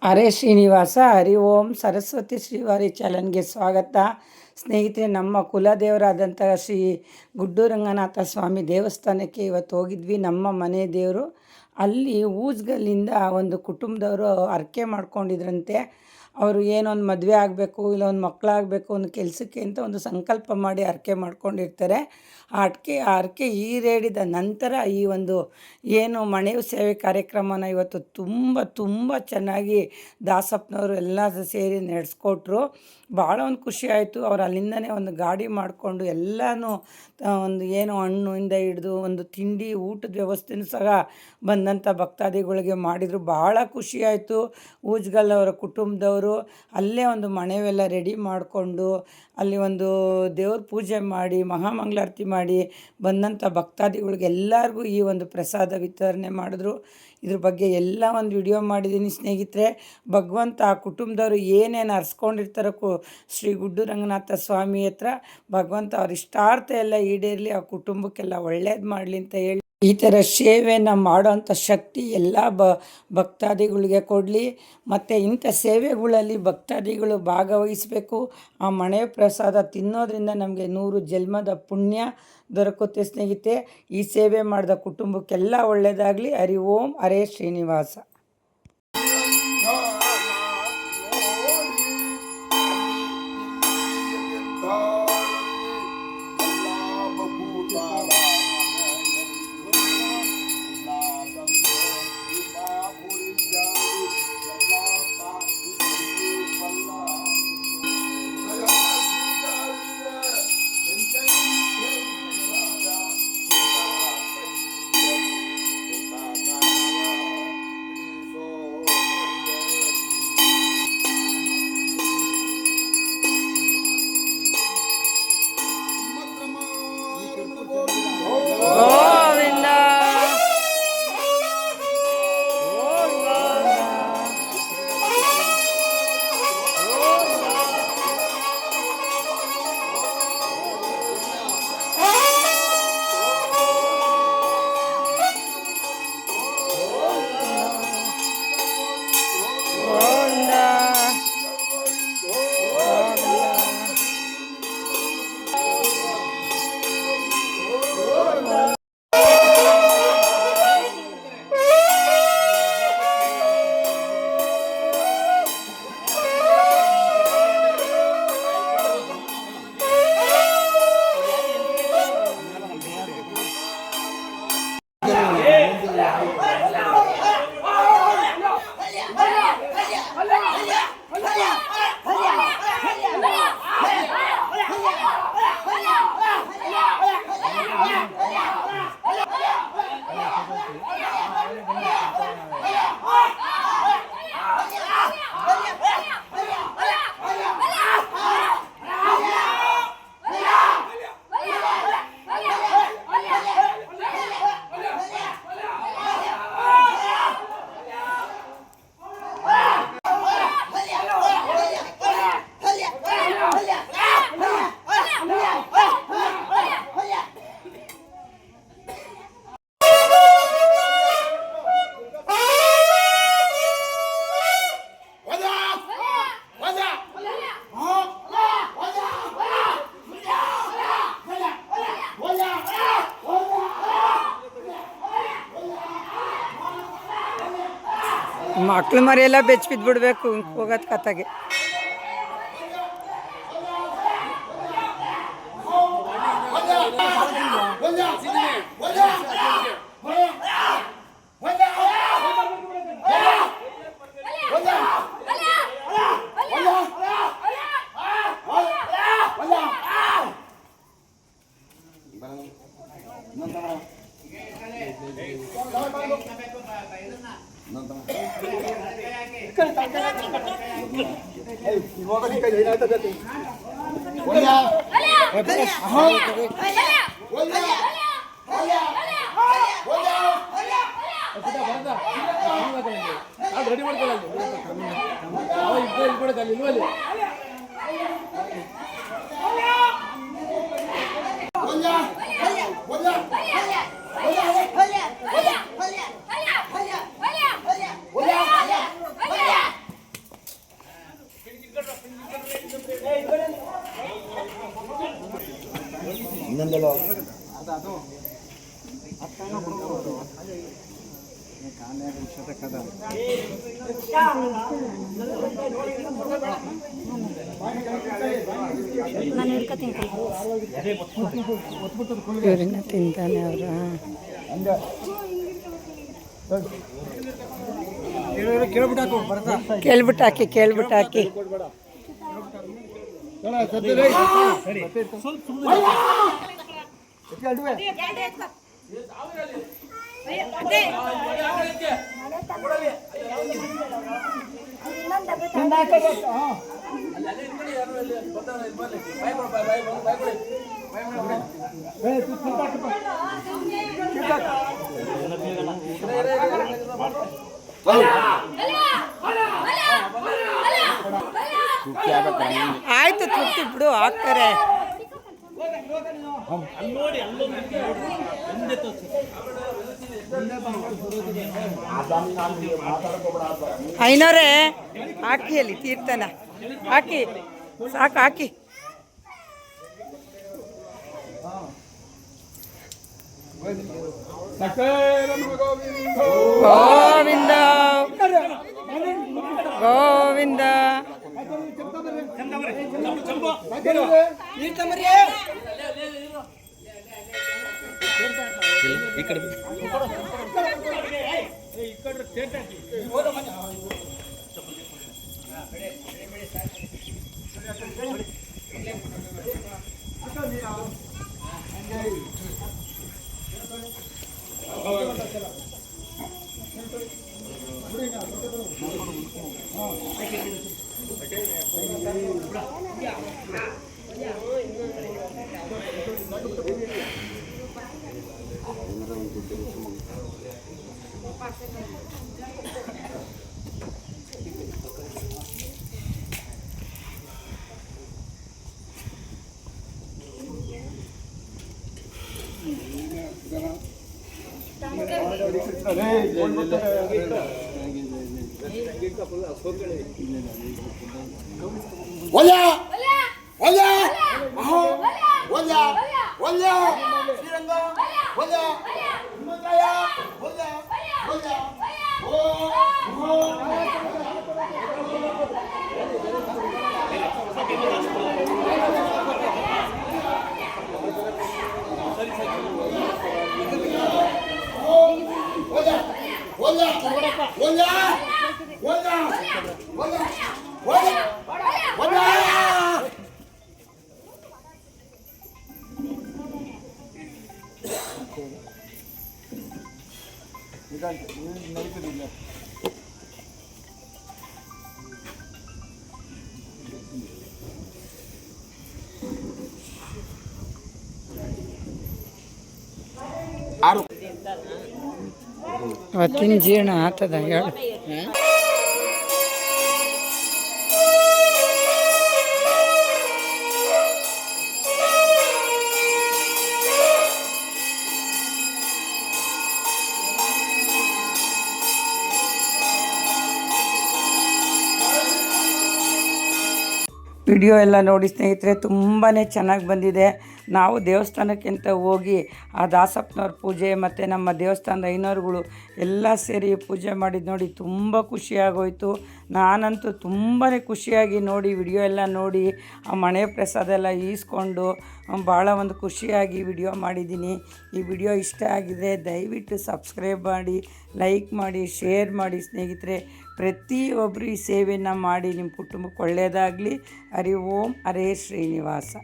ಹರೇ ಶ್ರೀನಿವಾಸ ಹರಿ ಓಂ ಸರಸ್ವತಿ ಶ್ರೀವಾರಿ ಚಾನಲ್ಗೆ ಸ್ವಾಗತ. ಸ್ನೇಹಿತರೆ, ನಮ್ಮ ಕುಲದೇವರಾದಂತಹ ಶ್ರೀ ಗುಡ್ಡು ರಂಗನಾಥ ಸ್ವಾಮಿ ದೇವಸ್ಥಾನಕ್ಕೆ ಇವತ್ತು ಹೋಗಿದ್ವಿ. ನಮ್ಮ ಮನೆ ದೇವರು ಅಲ್ಲಿ ಊಜ್ಗಲ್ಲಿಂದ ಒಂದು ಕುಟುಂಬದವರು ಹರಕೆ ಮಾಡ್ಕೊಂಡಿದ್ರಂತೆ. ಅವರು ಏನೊಂದು ಮದುವೆ ಆಗಬೇಕು, ಇಲ್ಲ ಒಂದು ಮಕ್ಕಳಾಗಬೇಕು, ಒಂದು ಕೆಲಸಕ್ಕೆ ಅಂತ ಒಂದು ಸಂಕಲ್ಪ ಮಾಡಿ ಹರಕೆ ಮಾಡ್ಕೊಂಡಿರ್ತಾರೆ. ಆ ಹರಕೆ ಈಡೇರಿದ ನಂತರ ಈ ಒಂದು ಏನು ಮಣೆಯು ಸೇವೆ ಕಾರ್ಯಕ್ರಮನ ಇವತ್ತು ತುಂಬ ಚೆನ್ನಾಗಿ ದಾಸಪ್ಪನವರು ಎಲ್ಲ ಸೇರಿ ನಡೆಸ್ಕೊಟ್ರು. ಭಾಳ ಒಂದು ಖುಷಿ ಆಯಿತು. ಅವ್ರು ಅಲ್ಲಿಂದನೇ ಒಂದು ಗಾಡಿ ಮಾಡಿಕೊಂಡು ಎಲ್ಲನೂ ಒಂದು ಏನು ಹಣ್ಣಿಂದ ಹಿಡಿದು ಒಂದು ತಿಂಡಿ ಊಟದ ವ್ಯವಸ್ಥೆನೂ ಸಹ ಬಂದಂಥ ಭಕ್ತಾದಿಗಳಿಗೆ ಮಾಡಿದರು. ಭಾಳ ಖುಷಿಯಾಯಿತು. ಊಜ್ಗಲ್ ಅವರ ಕುಟುಂಬದವರು ಅಲ್ಲೇ ಒಂದು ಮಣೆವೆಲ್ಲ ರೆಡಿ ಮಾಡಿಕೊಂಡು ಅಲ್ಲಿ ಒಂದು ದೇವ್ರ ಪೂಜೆ ಮಾಡಿ ಮಹಾಮಂಗಳಾರತಿ ಮಾಡಿ ಬಂದಂಥ ಭಕ್ತಾದಿಗಳಿಗೆ ಎಲ್ಲರಿಗೂ ಈ ಒಂದು ಪ್ರಸಾದ ವಿತರಣೆ ಮಾಡಿದ್ರು. ಇದ್ರ ಬಗ್ಗೆ ಎಲ್ಲ ಒಂದು ವಿಡಿಯೋ ಮಾಡಿದ್ದೀನಿ ಸ್ನೇಹಿತರೆ. ಭಗವಂತ ಆ ಕುಟುಂಬದವರು ಏನೇನು ಹರ್ಸ್ಕೊಂಡಿರ್ತಾರೋ ಶ್ರೀ ಗುಡ್ಡು ರಂಗನಾಥ ಸ್ವಾಮಿ ಹತ್ರ ಭಗವಂತ ಅವ್ರ ಇಷ್ಟಾರ್ಥ ಎಲ್ಲ ಈಡೇರಲಿ, ಆ ಕುಟುಂಬಕ್ಕೆಲ್ಲ ಒಳ್ಳೇದು ಮಾಡಲಿ ಅಂತ ಹೇಳಿ ಈ ಥರ ಸೇವೆನ ಮಾಡೋವಂಥ ಶಕ್ತಿ ಎಲ್ಲ ಭಕ್ತಾದಿಗಳಿಗೆ ಕೊಡಲಿ. ಮತ್ತು ಇಂಥ ಸೇವೆಗಳಲ್ಲಿ ಭಕ್ತಾದಿಗಳು ಭಾಗವಹಿಸಬೇಕು. ಆ ಮಣೆ ಪ್ರಸಾದ ತಿನ್ನೋದ್ರಿಂದ ನಮಗೆ 100 ಜನ್ಮದ ಪುಣ್ಯ ದೊರಕುತ್ತೆ ಸ್ನೇಹಿತೆ. ಈ ಸೇವೆ ಮಾಡಿದ ಕುಟುಂಬಕ್ಕೆಲ್ಲ ಒಳ್ಳೆಯದಾಗಲಿ. ಹರಿ ಓಂ ಹರೇ ಶ್ರೀನಿವಾಸ. ಮಕ್ಳು ಮರಿಯೆಲ್ಲ ಬೆಚ್ಚ ಬಿದ್ದುಬಿಡ್ಬೇಕು ಹೋಗೋದು ಕತೆಗೆ. ಇವರಿಂದ ತಿಂತಾನೆ ಅವರ ಕೇಳ್ಬಿಟ್ಟು ಹಾಕಿ ಆಯ್ತು ತೃಪ್ತಿ ಬಿಡು ಹಾಕ್ತಾರೆ. ಐನೋರೇ ಹಾಕಿ ಅಲ್ಲಿ ತೀರ್ಥನ ಹಾಕಿ ಸಾಕು ಹಾಕಿ. ಗೋವಿಂದ ಗೋವಿಂದ ಅವತ್ತಿನ ಜೀರ್ಣ ಆತದ ಹೇಳು. ವಿಡಿಯೋ ಎಲ್ಲ ನೋಡಿ ಸ್ನೇಹಿತರೆ, ತುಂಬಾ ಚೆನ್ನಾಗಿ ಬಂದಿದೆ. ನಾವು ದೇವಸ್ಥಾನಕ್ಕಿಂತ ಹೋಗಿ ಆ ದಾಸಪ್ಪನವ್ರ ಪೂಜೆ ಮತ್ತು ನಮ್ಮ ದೇವಸ್ಥಾನದ ಐನೋರುಗಳು ಎಲ್ಲ ಸೇರಿ ಪೂಜೆ ಮಾಡಿದ್ದು ನೋಡಿ ತುಂಬ ಖುಷಿಯಾಗೋಯಿತು. ನಾನಂತೂ ತುಂಬಾ ಖುಷಿಯಾಗಿ ನೋಡಿ ವಿಡಿಯೋ ಎಲ್ಲ ನೋಡಿ ಆ ಮನೆ ಪ್ರಸಾದ ಎಲ್ಲ ಈಸ್ಕೊಂಡು ಭಾಳ ಒಂದು ಖುಷಿಯಾಗಿ ವಿಡಿಯೋ ಮಾಡಿದ್ದೀನಿ. ಈ ವಿಡಿಯೋ ಇಷ್ಟ ಆಗಿದೆ ದಯವಿಟ್ಟು ಸಬ್ಸ್ಕ್ರೈಬ್ ಮಾಡಿ, ಲೈಕ್ ಮಾಡಿ, ಶೇರ್ ಮಾಡಿ ಸ್ನೇಹಿತರೆ. ಪ್ರತಿಯೊಬ್ಬರು ಈ ಸೇವೆಯನ್ನು ಮಾಡಿ ನಿಮ್ಮ ಕುಟುಂಬಕ್ಕೆ ಒಳ್ಳೆಯದಾಗಲಿ. ಹರಿ ಓಂ ಹರೇ ಶ್ರೀನಿವಾಸ.